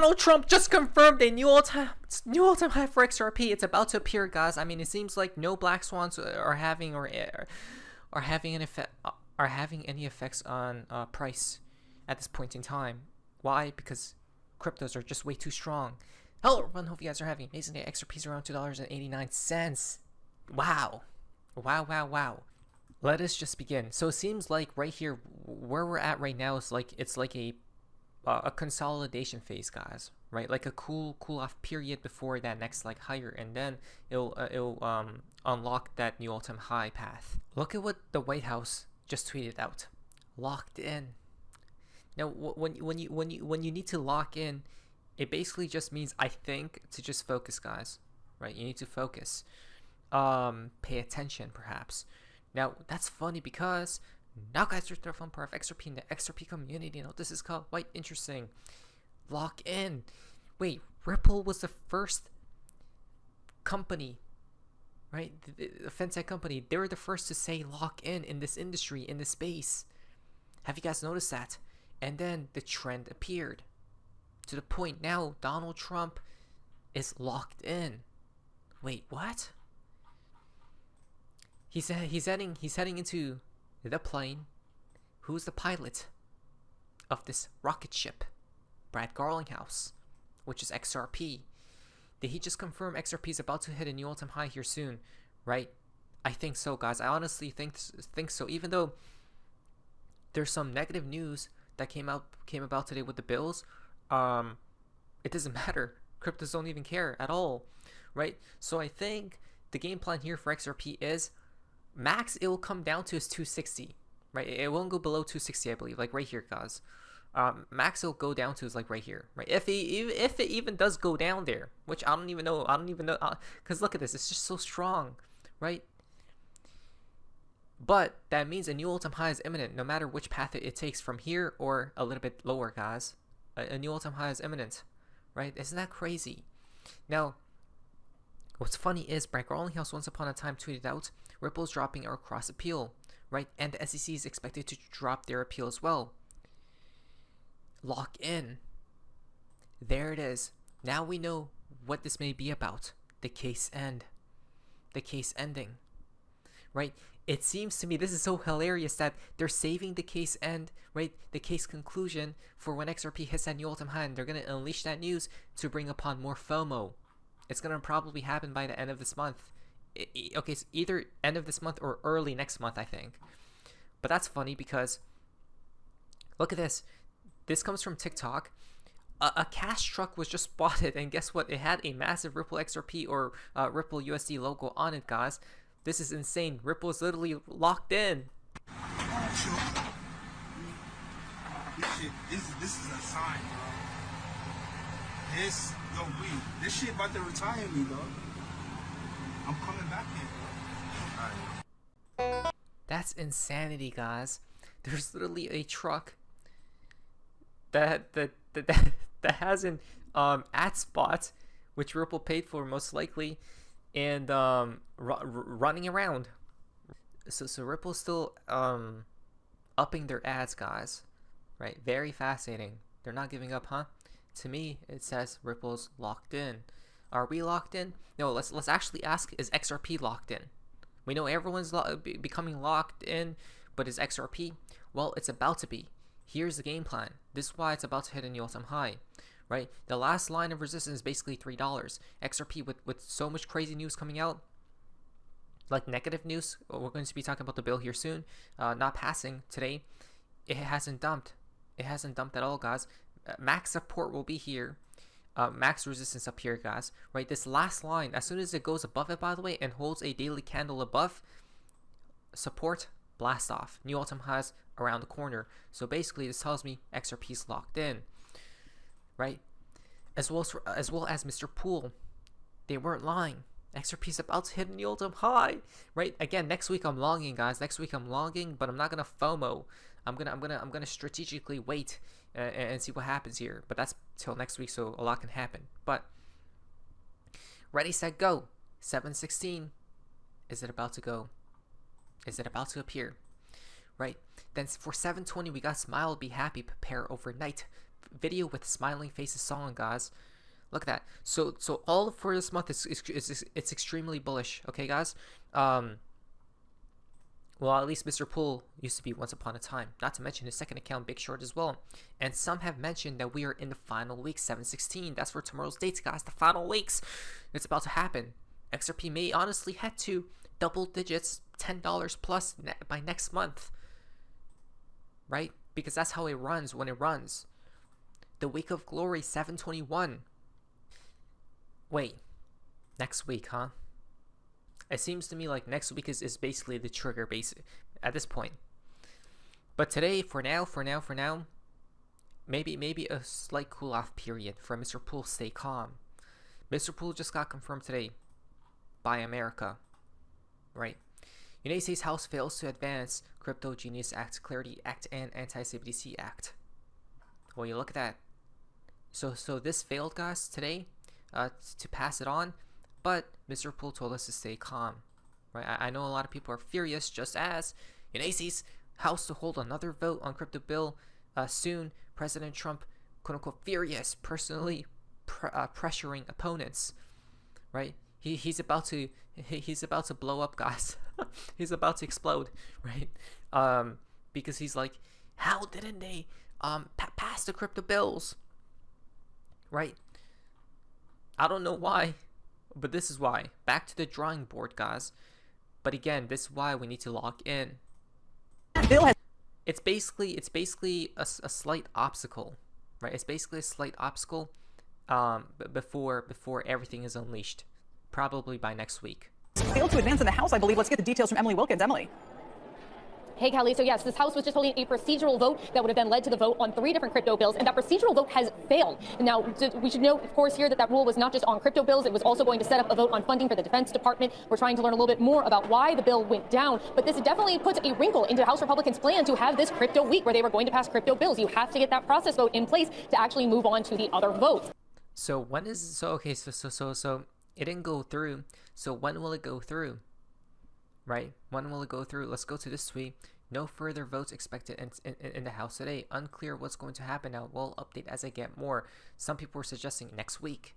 Donald Trump just confirmed a new all-time high for XRP. It's about to appear, guys. I mean, it seems like no black swans are having any effects on price at this point in time. Why? Because cryptos are just way too strong. Hello everyone, hope you guys are having an amazing day. XRP's around $2.89. Wow. Wow. Let us just begin. So it seems like right here, where we're at right now, is like it's like a consolidation phase, guys. Right, like a cool off period before that next like higher, and then it'll unlock that new all-time high path. Look at what the White House just tweeted out. Locked in. Now, when you need to lock in, it basically just means, I think, to just focus, guys. Right, you need to focus. Pay attention, perhaps. Now, that's funny because now, guys, there's the fun part of XRP in the XRP community. You know, this is quite interesting. Lock in. Wait, Ripple was the first company, right? The fintech company. They were the first to say lock in this industry, in this space. Have you guys noticed that? And then the trend appeared. To the point now, Donald Trump is locked in. Wait, what? He's heading into the plane. Who's the pilot of this rocket ship? Brad Garlinghouse, which is XRP. Did he just confirm XRP is about to hit a new all-time high here soon? Right? I think so, guys. I honestly think so. Even though there's some negative news that came about today with the bills, it doesn't matter. Cryptos don't even care at all, right? So I think the game plan here for XRP is max it will come down to is 260, right? It won't go below 260, I believe, like right here, guys. Max it'll go down to is like right here, right? If it even does go down there, which I don't even know, because look at this, it's just so strong, right? But that means a new all-time high is imminent, no matter which path it takes from here or a little bit lower, guys. A new all-time high is imminent, right? Isn't that crazy? Now, what's funny is Brad Garlinghouse once upon a time tweeted out, Ripple's dropping our cross appeal, right? And the SEC is expected to drop their appeal as well. Lock in. There it is. Now we know what this may be about. The case end. The case ending. Right? It seems to me this is so hilarious that they're saving the case end, right? The case conclusion for when XRP hits that new all-time high, and they're going to unleash that news to bring upon more FOMO. It's going to probably happen by the end of this month. Okay, so either end of this month or early next month, I think. But that's funny because look at this. This comes from TikTok. A cash truck was just spotted, and guess what? It had a massive Ripple XRP or Ripple USD logo on it, guys. This is insane. Ripple is literally locked in. This is a sign, bro. This shit about to retire me, dog. I'm coming back here, bro. That's insanity, guys. There's literally a truck that has an ad spot, which Ripple paid for most likely, and running around. So Ripple's still upping their ads, guys. Right? Very fascinating. They're not giving up, huh? To me, it says Ripple's locked in. Are we locked in? No, let's actually ask, is XRP locked in? We know everyone's becoming locked in, but is XRP? Well, it's about to be. Here's the game plan. This is why it's about to hit a new all-time high, right? The last line of resistance is basically $3. XRP, with so much crazy news coming out, like negative news, we're going to be talking about the bill here soon, not passing today. It hasn't dumped. It hasn't dumped at all, guys. Max support will be here. Max resistance up here, guys, right? This last line, as soon as it goes above it, by the way, and holds a daily candle above support, blast off. New all-time highs around the corner. So basically, this tells me XRP is locked in, right? As well as Mr. Poole, they weren't lying. XRP is about to hit a new all-time high, right? Again, next week I'm longing, guys. Next week I'm longing, but I'm not gonna FOMO. I'm gonna strategically wait and see what happens here. But that's till next week, so a lot can happen. But ready, set, go. 716. Is it about to go? Is it about to appear? Right. Then for 720, we got smile, be happy, prepare overnight. video with smiling faces song, guys. Look at that. So all for this month it's extremely bullish. Okay, guys. Well, at least Mr. Poole used to be once upon a time. Not to mention his second account, Big Short, as well. And some have mentioned that we are in the final week, 7/16. That's for tomorrow's dates, guys. The final weeks. It's about to happen. XRP may honestly head to double digits, $10 plus by next month. Right? Because that's how it runs when it runs. The week of glory, 7/21. Wait. Next week, huh? It seems to me like next week is basically the trigger base at this point. But today, for now, maybe a slight cool off period for Mr. Poole. Stay calm. Mr. Poole just got confirmed today by America, right? United States House fails to advance Cryptogenius Act, Clarity Act, and Anti-CBDC Act. Well, you look at that. So this failed, guys, today to pass it on. But Mr. Poole told us to stay calm, right? I know a lot of people are furious, just as United States House to hold another vote on crypto bill soon. President Trump, quote unquote, furious, personally pressuring opponents, right? He's about to blow up, guys. He's about to explode, right? Because he's like, how didn't they pass the crypto bills, right? I don't know why. But this is why. Back to the drawing board, guys. But again, this is why we need to lock in. It's basically a slight obstacle, right? It's basically a slight obstacle before everything is unleashed, probably by next week. Failed to advance in the House, I believe. Let's get the details from Emily Wilkins. Emily. Hey, Kelly. So yes, this House was just holding a procedural vote that would have then led to the vote on 3 different crypto bills, and that procedural vote has failed. Now, we should note, of course, here that rule was not just on crypto bills. It was also going to set up a vote on funding for the Defense Department. We're trying to learn a little bit more about why the bill went down, but this definitely puts a wrinkle into House Republicans' plan to have this crypto week where they were going to pass crypto bills. You have to get that process vote in place to actually move on to the other votes. So when is so it didn't go through. So when will it go through? Right? When will it go through? Let's go to this tweet. No further votes expected in the House today. Unclear what's going to happen now. We'll update as I get more. Some people were suggesting next week.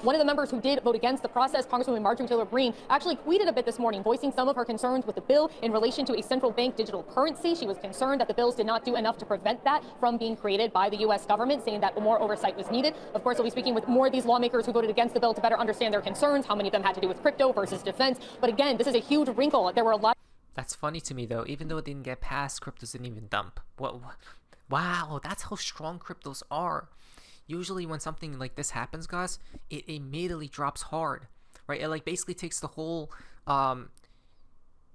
One of the members who did vote against the process, Congresswoman Marjorie Taylor Greene, actually tweeted a bit this morning, voicing some of her concerns with the bill in relation to a central bank digital currency. She was concerned that the bills did not do enough to prevent that from being created by the U.S. government, saying that more oversight was needed. Of course, we'll be speaking with more of these lawmakers who voted against the bill to better understand their concerns, how many of them had to do with crypto versus defense. But again, this is a huge wrinkle. There were a lot. That's funny to me, though. Even though it didn't get passed, cryptos didn't even dump. What? Wow, that's how strong cryptos are. Usually when something like this happens, guys, it immediately drops hard, right? It like basically takes the whole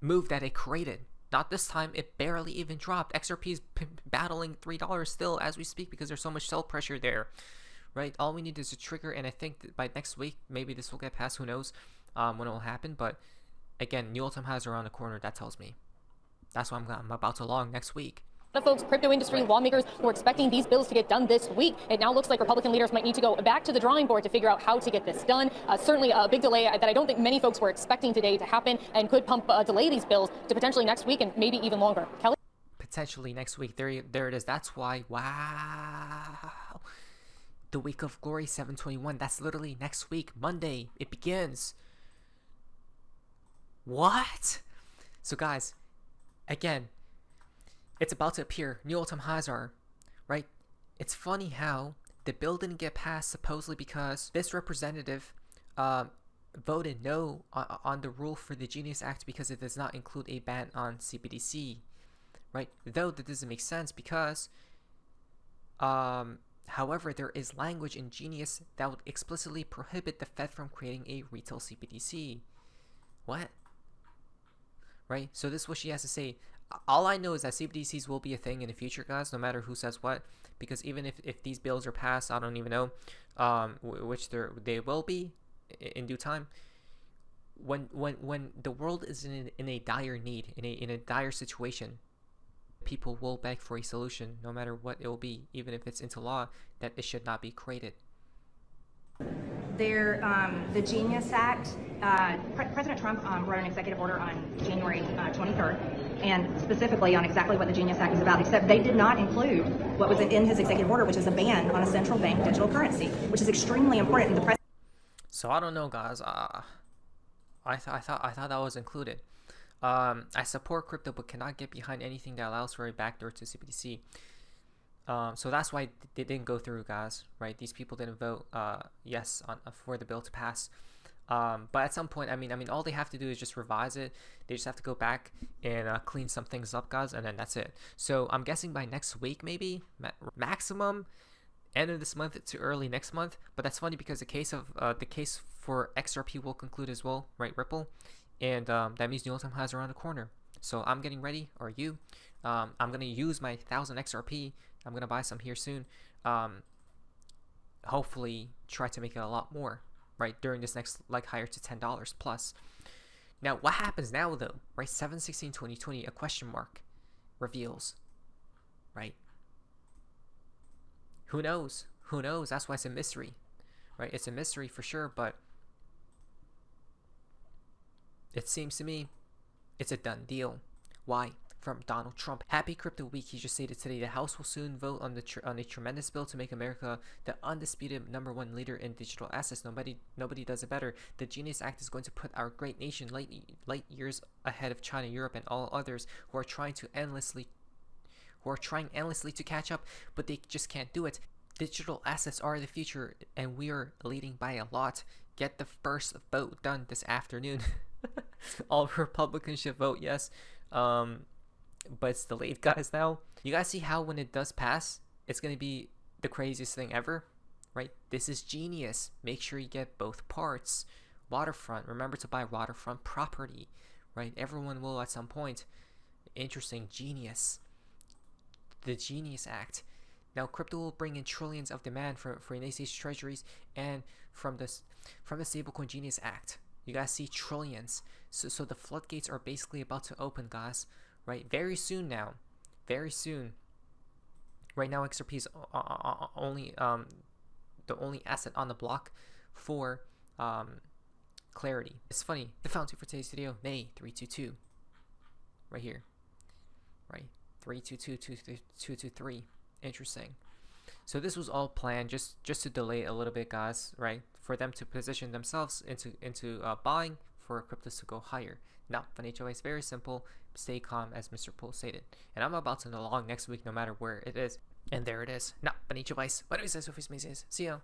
move that it created. Not this time. It barely even dropped. XRP is battling $3 still as we speak because there's so much sell pressure there, right? All we need is a trigger, and I think that by next week, maybe this will get passed. Who knows when it will happen, but again, new all-time highs around the corner. That tells me. That's why I'm about to long next week. A lot of folks, crypto industry lawmakers, were expecting these bills to get done this week. It now looks like Republican leaders might need to go back to the drawing board to figure out how to get this done. Certainly a big delay that I don't think many folks were expecting today to happen, and could delay these bills to potentially next week and maybe even longer. Kelly? Potentially next week. There it is. That's why. Wow. The week of glory, 7/21. That's literally next week, Monday. It begins. What? So guys, again, it's about to appear. New all-time highs are, right? It's funny how the bill didn't get passed supposedly because this representative voted no on the rule for the Genius Act because it does not include a ban on CBDC, right? Though that doesn't make sense because, however, there is language in Genius that would explicitly prohibit the Fed from creating a retail CBDC. What? Right? So this is what she has to say. All I know is that CBDCs will be a thing in the future, guys, no matter who says what. Because even if these bills are passed, I don't even know which they will be in due time. When the world is in a dire need, in a dire situation, people will beg for a solution, no matter what it will be, even if it's into law, that it should not be created. The Genius Act, President Trump wrote an executive order on January 23rd, and specifically on exactly what the Genius Act is about, except they did not include what was in his executive order, which is a ban on a central bank digital currency, which is extremely important. So I don't know, guys. I thought that was included. I support crypto, but cannot get behind anything that allows for a backdoor to CBDC. So that's why they didn't go through, guys. Right? These people didn't vote yes for the bill to pass. But at some point, I mean, all they have to do is just revise it. They just have to go back and clean some things up, guys, and then that's it. So I'm guessing by next week, maybe maximum end of this month to early next month. But that's funny because the case for XRP will conclude as well, right? Ripple, and that means the all-time highs are around the corner. So I'm getting ready. Or you? I'm gonna use my 1,000 XRP. I'm gonna buy some here soon. Hopefully, try to make it a lot more, right, during this next leg higher to $10 plus. Now, what happens now though, right? 7/16/2020, a question mark reveals, right? Who knows? Who knows? That's why it's a mystery, right? It's a mystery for sure, but it seems to me it's a done deal. Why? From Donald Trump. Happy Crypto Week. He just stated today the House will soon vote on a tremendous bill to make America the undisputed #1 leader in digital assets. Nobody does it better. The Genius Act is going to put our great nation light years ahead of China, Europe, and all others who are trying endlessly to catch up, but they just can't do it. Digital assets are the future, and we are leading by a lot. Get the first vote done this afternoon. All Republicans should vote yes. But it's delayed, guys. Now you guys see how when it does pass, it's gonna be the craziest thing ever, right? This is genius. Make sure you get both parts. Waterfront, remember to buy waterfront property, right? Everyone will at some point. Interesting. Genius. The Genius Act. Now crypto will bring in trillions of demand for United States treasuries, and from the stablecoin Genius Act, you guys see trillions. So the floodgates are basically about to open, guys. Right, very soon now, very soon. Right now, XRP is only the only asset on the block for clarity. It's funny. The fountain for today's video, May 322, right here, right 322-223. Interesting. So this was all planned just to delay a little bit, guys. Right, for them to position themselves into buying for cryptos to go higher. Now, financial advice, very simple. Stay calm, as Mr. Poole stated. And I'm about to log next week, no matter where it is. And there it is. Now, financial advice. What do we say? So, see ya.